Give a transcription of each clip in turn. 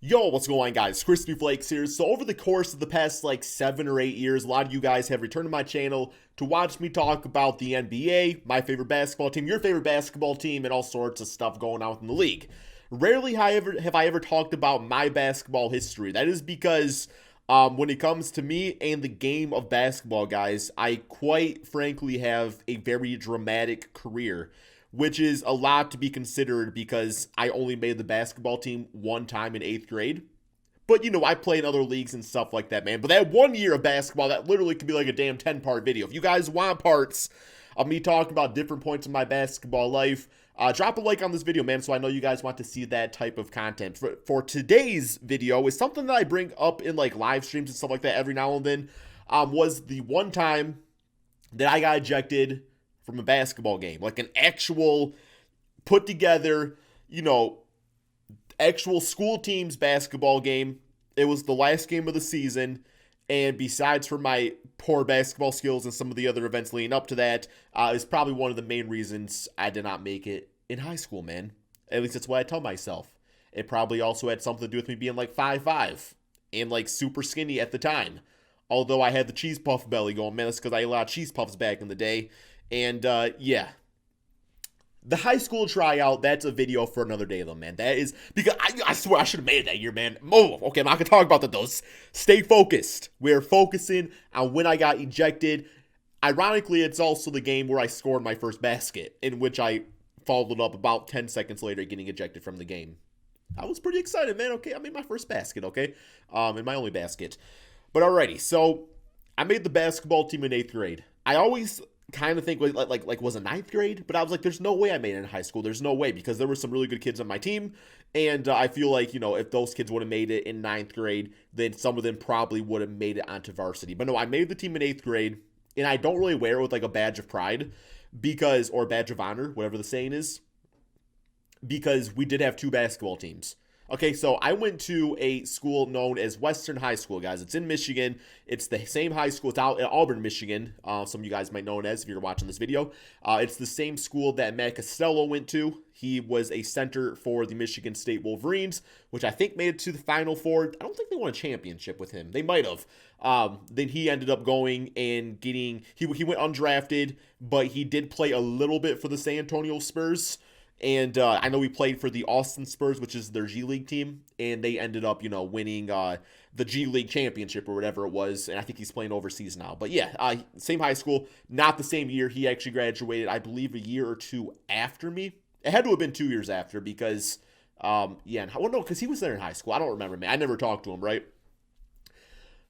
Yo, what's going on, guys? Crispy Flakes here. So over the course of the past 7 or 8 years, a lot of you guys have returned to my channel to watch me talk about the NBA, my favorite basketball team, your favorite basketball team, and all sorts of stuff going on in the league. Rarely have I ever talked about my basketball history. That is because when it comes to me and the game of basketball, guys, I quite frankly have a very dramatic career, which is a lot to be considered because I only made the basketball team one time in 8th grade. But, I play in other leagues and stuff like that, man. But that 1 year of basketball, that literally could be like a damn 10-part video. If you guys want parts of me talking about different points in my basketball life, drop a like on this video, man, so I know you guys want to see that type of content. For today's video is something that I bring up in, live streams and stuff like that every now and then, was the one time that I got ejected from a basketball game, like an actual put together, actual school team's basketball game. It was the last game of the season, and besides for my poor basketball skills and some of the other events leading up to that, is probably one of the main reasons I did not make it in high school, man. At least that's what I tell myself. It probably also had something to do with me being 5'5" and super skinny at the time. Although I had the cheese puff belly going, man, that's because I ate a lot of cheese puffs back in the day. And, yeah. The high school tryout, that's a video for another day, though, man. That is, because I swear I should have made it that year, man. Oh, okay, I'm not going to talk about that, though. Stay focused. We're focusing on when I got ejected. Ironically, it's also the game where I scored my first basket, in which I followed up about 10 seconds later getting ejected from the game. I was pretty excited, man. Okay, I made my first basket, okay? And my only basket. But alrighty, so I made the basketball team in 8th grade. I always kind of think was it 9th grade, but I was like, there's no way I made it in high school. There's no way, because there were some really good kids on my team, and I feel like, if those kids would have made it in 9th grade, then some of them probably would have made it onto varsity. But no, I made the team in 8th grade, and I don't really wear it with a badge of pride, or badge of honor, whatever the saying is, because we did have two basketball teams. Okay, so I went to a school known as Western High School, guys. It's in Michigan. It's the same high school. It's out in Auburn, Michigan. Some of you guys might know it as if you're watching this video. It's the same school that Matt Costello went to. He was a center for the Michigan State Wolverines, which I think made it to the Final Four. I don't think they won a championship with him. They might have. Then he ended up going and getting, he went undrafted, but he did play a little bit for the San Antonio Spurs. And I know he played for the Austin Spurs, which is their G League team, and they ended up, winning the G League championship or whatever it was, and I think he's playing overseas now. But yeah, same high school, not the same year. He actually graduated, I believe, a year or two after me. It had to have been 2 years after because, no, because he was there in high school. I don't remember, man. I never talked to him, right?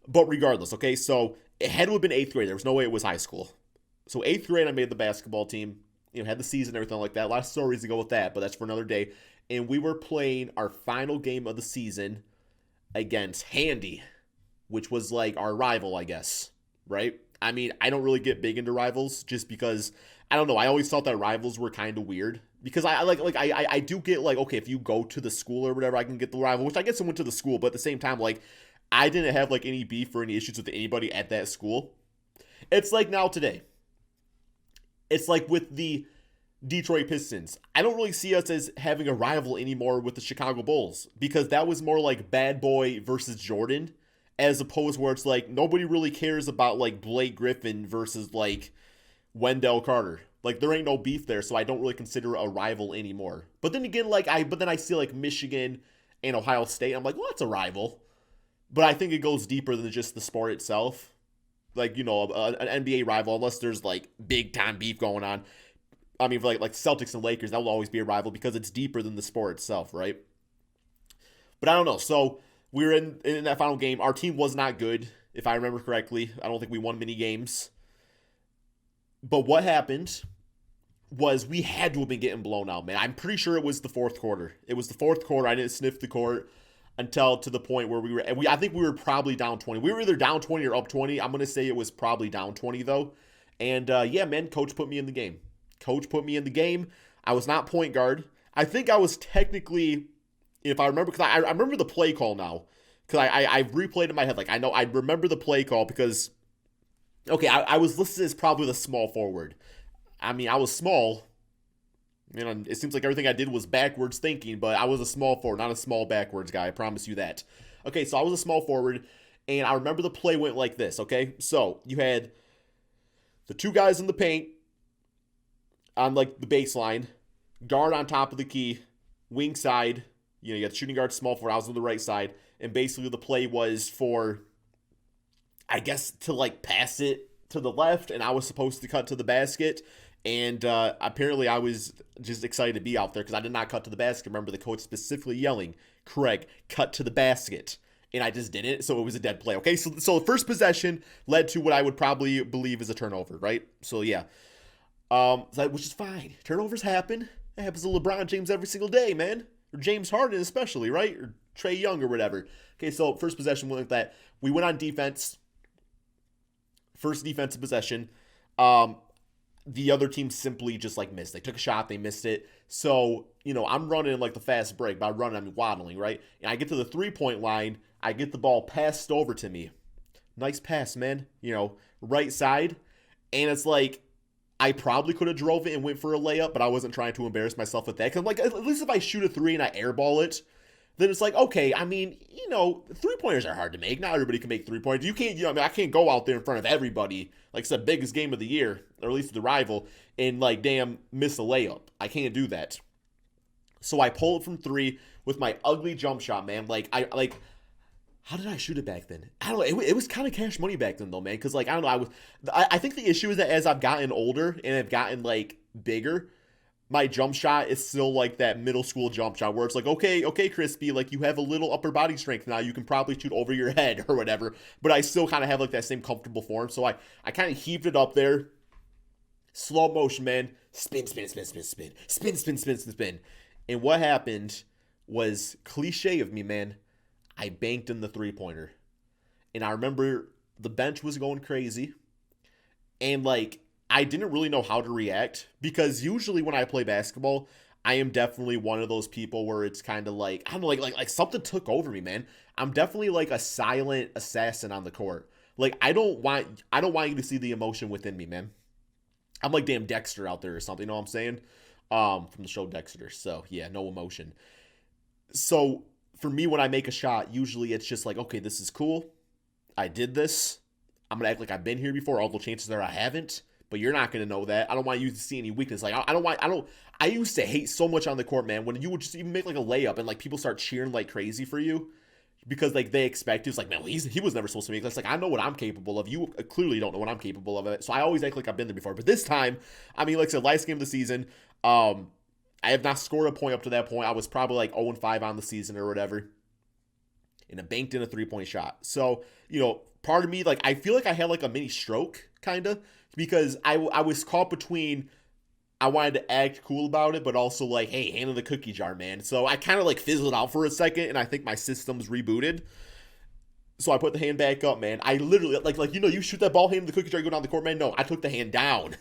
But regardless, okay, so it had to have been 8th grade. There was no way it was high school. So 8th grade, I made the basketball team. Had the season and everything like that. A lot of stories to go with that, but that's for another day. And we were playing our final game of the season against Handy, which was our rival, I guess, right? I mean, I don't really get big into rivals just because, I don't know, I always thought that rivals were kind of weird. Because I do get okay, if you go to the school or whatever, I can get the rival, which I guess I went to the school, but at the same time, I didn't have any beef or any issues with anybody at that school. It's now today. It's with the Detroit Pistons. I don't really see us as having a rival anymore with the Chicago Bulls because that was more bad boy versus Jordan, as opposed where it's nobody really cares about Blake Griffin versus Wendell Carter. There ain't no beef there, so I don't really consider it a rival anymore. But then again, I see Michigan and Ohio State. I'm well, that's a rival. But I think it goes deeper than just the sport itself. An NBA rival, unless there's big time beef going on. I mean, for Celtics and Lakers, that will always be a rival because it's deeper than the sport itself, right? But I don't know. So we were in that final game. Our team was not good, if I remember correctly. I don't think we won many games. But what happened was we had to have been getting blown out, man. I'm pretty sure it was the fourth quarter. It was the fourth quarter. I didn't sniff the court until to the point where I think we were probably down 20. We were either down 20 or up 20. I'm going to say it was probably down 20, though. And, yeah, man, coach put me in the game. I was not point guard. I think I was technically, if I remember, because I remember the play call now. Because I replayed in my head. I remember the play call because, okay, I was listed as probably the small forward. I mean, I was small. You know, it seems like everything I did was backwards thinking, but I was a small forward, not a small backwards guy. I promise you that. Okay, so I was a small forward, and I remember the play went like this, okay? So you had the two guys in the paint on like the baseline, guard on top of the key, wing side, you know, you got shooting guard, small forward, I was on the right side, and basically the play was for, I guess, to like pass it to the left, and I was supposed to cut to the basket. And apparently, I was just excited to be out there because I did not cut to the basket. Remember the coach specifically yelling, "Craig, cut to the basket," and I just didn't. So it was a dead play. Okay, so the first possession led to what I would probably believe is a turnover, right? So yeah, which is fine. Turnovers happen. It happens to LeBron James every single day, man, or James Harden especially, right? Or Trae Young or whatever. Okay, so first possession went like that. We went on defense. First defensive possession. The other team simply just like missed. They took a shot, they missed it. So, you know, I'm running like the fast break. By running, I mean waddling, right? And I get to the 3-point line. I get the ball passed over to me. Nice pass, man. You know, right side. And it's like, I probably could have drove it and went for a layup, but I wasn't trying to embarrass myself with that. Because I'm like, at least if I shoot a 3 and I airball it, then it's like, okay, I mean, you know, 3-pointers are hard to make. Not everybody can make 3-pointers. You can't, you know, I mean, I can't go out there in front of everybody, like it's the biggest game of the year, or at least the rival, and like, damn, miss a layup. I can't do that. So I pull it from 3 with my ugly jump shot, man. How did I shoot it back then? I don't know. It was kind of cash money back then, though, man. Because like, I don't know. I think the issue is that as I've gotten older and I've gotten like bigger, my jump shot is still like that middle school jump shot where it's like, okay, Crispy, like you have a little upper body strength now. You can probably shoot over your head or whatever. But I still kind of have like that same comfortable form. So I kind of heaved it up there. Slow motion, man. Spin, spin, spin, spin, spin. Spin, spin, spin, spin, spin. And what happened was cliche of me, man. I banked in the 3-pointer. And I remember the bench was going crazy. And like, I didn't really know how to react because usually when I play basketball, I am definitely one of those people where it's kind of like, I don't know, like something took over me, man. I'm definitely like a silent assassin on the court. Like I don't want you to see the emotion within me, man. I'm like damn Dexter out there or something, you know what I'm saying? From the show Dexter. So yeah, no emotion. So for me, when I make a shot, usually it's just like, okay, this is cool. I did this. I'm gonna act like I've been here before, although chances are I haven't. But you're not gonna know that. I don't want you to see any weakness. Like I used to hate so much on the court, man. When you would just even make like a layup and like people start cheering like crazy for you because like they expect you. It's like, man, he was never supposed to make. That's like I know what I'm capable of. You clearly don't know what I'm capable of. So I always act like I've been there before. But this time, I mean, like I said, last game of the season, I have not scored a point up to that point. I was probably like 0-5 on the season or whatever, and I banked in a 3-point shot. So you know, part of me like I feel like I had like a mini stroke kind of. Because I was caught between I wanted to act cool about it, but also like, hey, hand in the cookie jar, man. So I kind of like fizzled out for a second, and I think my system's rebooted. So I put the hand back up, man. I literally like you know you shoot that ball, hand in the cookie jar, you go down the court, man. No, I took the hand down,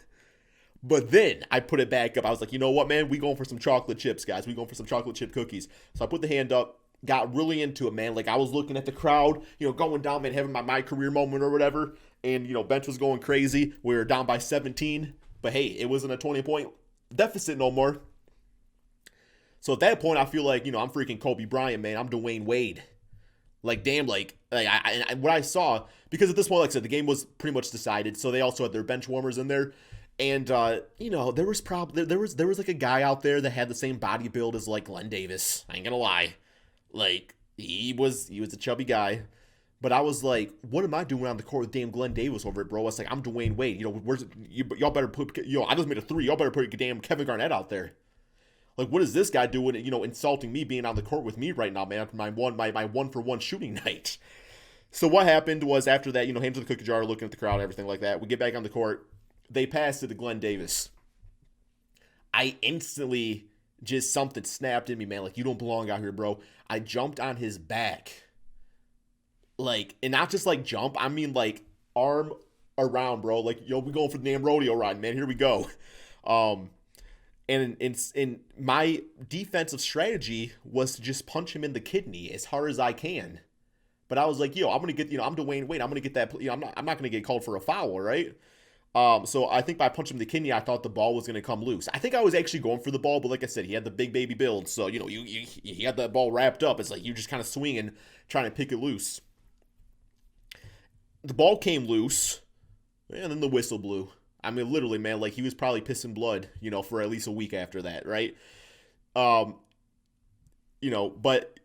but then I put it back up. I was like, you know what, man? We going for some chocolate chips, guys. We going for some chocolate chip cookies. So I put the hand up. Got really into it, man. Like I was looking at the crowd, you know, going down, man, having my career moment or whatever. And, you know, bench was going crazy. We were down by 17. But hey, it wasn't a 20-point deficit no more. So at that point, I feel like, you know, I'm freaking Kobe Bryant, man. I'm Dwayne Wade. Like, damn, what I saw, because at this point, like I said, the game was pretty much decided. So they also had their bench warmers in there. And, you know, there was like a guy out there that had the same body build as like Glenn Davis. I ain't gonna lie. Like, he was a chubby guy. But I was like, what am I doing on the court with damn Glenn Davis over it, bro? I was like, I'm Dwayne Wade. You know, y'all better put, I just made a 3. Y'all better put damn Kevin Garnett out there. Like, what is this guy doing, you know, insulting me, being on the court with me right now, man, after my 1-for-1 shooting night. So what happened was after that, you know, hands in the cookie jar, looking at the crowd, everything like that. We get back on the court. They passed it to Glenn Davis. I instantly just something snapped in me, man. Like, you don't belong out here, bro. I jumped on his back. Like, and not just like jump, I mean like arm around, bro. Like, yo, we going for the damn rodeo ride, man. Here we go. And in my defensive strategy was to just punch him in the kidney as hard as I can. But I was like, yo, I'm gonna get, you know, I'm Dwayne Wade. I'm gonna get that. You know, I'm not gonna get called for a foul, right? So I think by punching him in the kidney, I thought the ball was going to come loose. I think I was actually going for the ball, but like I said, he had the big baby build. So, he had that ball wrapped up. It's like you just kind of swinging, trying to pick it loose. The ball came loose, and then the whistle blew. I mean, literally, man, like he was probably pissing blood, for at least a week after that, right? Um, but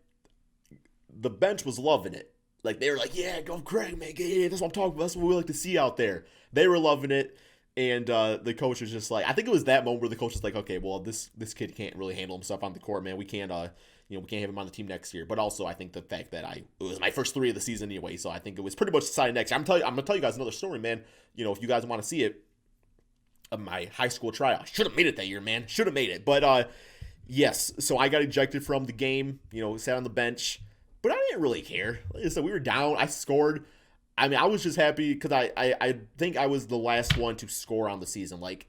the bench was loving it. Like they were like, "Yeah, go Craig, man, yeah, that's what I'm talking about. That's what we like to see out there." They were loving it, and the coach was just like, I think it was that moment where the coach was like, "Okay, well, this kid can't really handle himself on the court, man. We can't, we can't have him on the team next year." But also, I think the fact that it was my first 3 of the season anyway, so I think it was pretty much decided next year. I'm gonna tell you guys another story, man. If you guys want to see it, of my high school tryout. Should have made it that year, man. Should have made it, but yes. So I got ejected from the game. Sat on the bench. But I didn't really care. Like I said, we were down. I scored. I mean, I was just happy because I think I was the last one to score on the season. Like,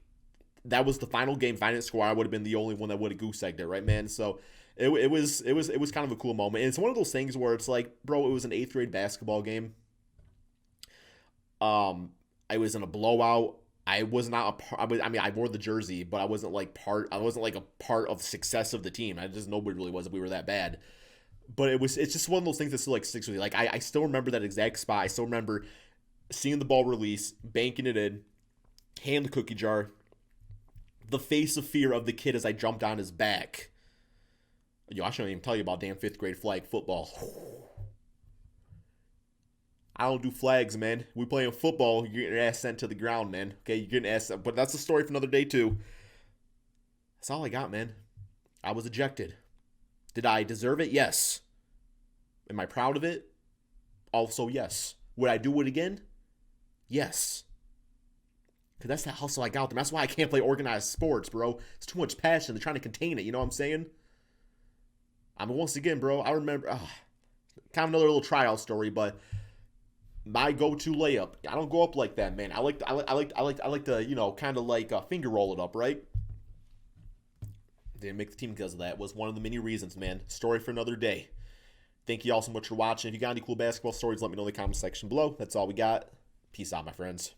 that was the final game. If I didn't score, I would have been the only one that would have goose egged it, right, man? So it was kind of a cool moment. And it's one of those things where it's like, bro, it was an 8th grade basketball game. I was in a blowout. I was not a part. I wore the jersey, but I wasn't like part. I wasn't like a part of the success of the team. Nobody really was. If we were that bad. But it's just one of those things that still like sticks with you. Like I still remember that exact spot. I still remember seeing the ball release, banking it in, hand the cookie jar, the face of fear of the kid as I jumped on his back. I shouldn't even tell you about damn 5th grade flag football. I don't do flags, man. We playing football, you're getting your ass sent to the ground, man. Okay, you're getting ass, but that's a story for another day too. That's all I got, man. I was ejected. Did I deserve it? Yes. Am I proud of it? Also, yes. Would I do it again? Yes. Because that's the hustle I got them. That's why I can't play organized sports, bro. It's too much passion. They're trying to contain it. You know what I'm saying? Once again, bro, I remember, kind of another little tryout story, but my go-to layup. I don't go up like that, man. I like to, kind of like finger roll it up, right? Didn't make the team because of that. Was one of the many reasons, man. Story for another day. Thank you all so much for watching. If you got any cool basketball stories, let me know in the comment section below. That's all we got. Peace out, my friends.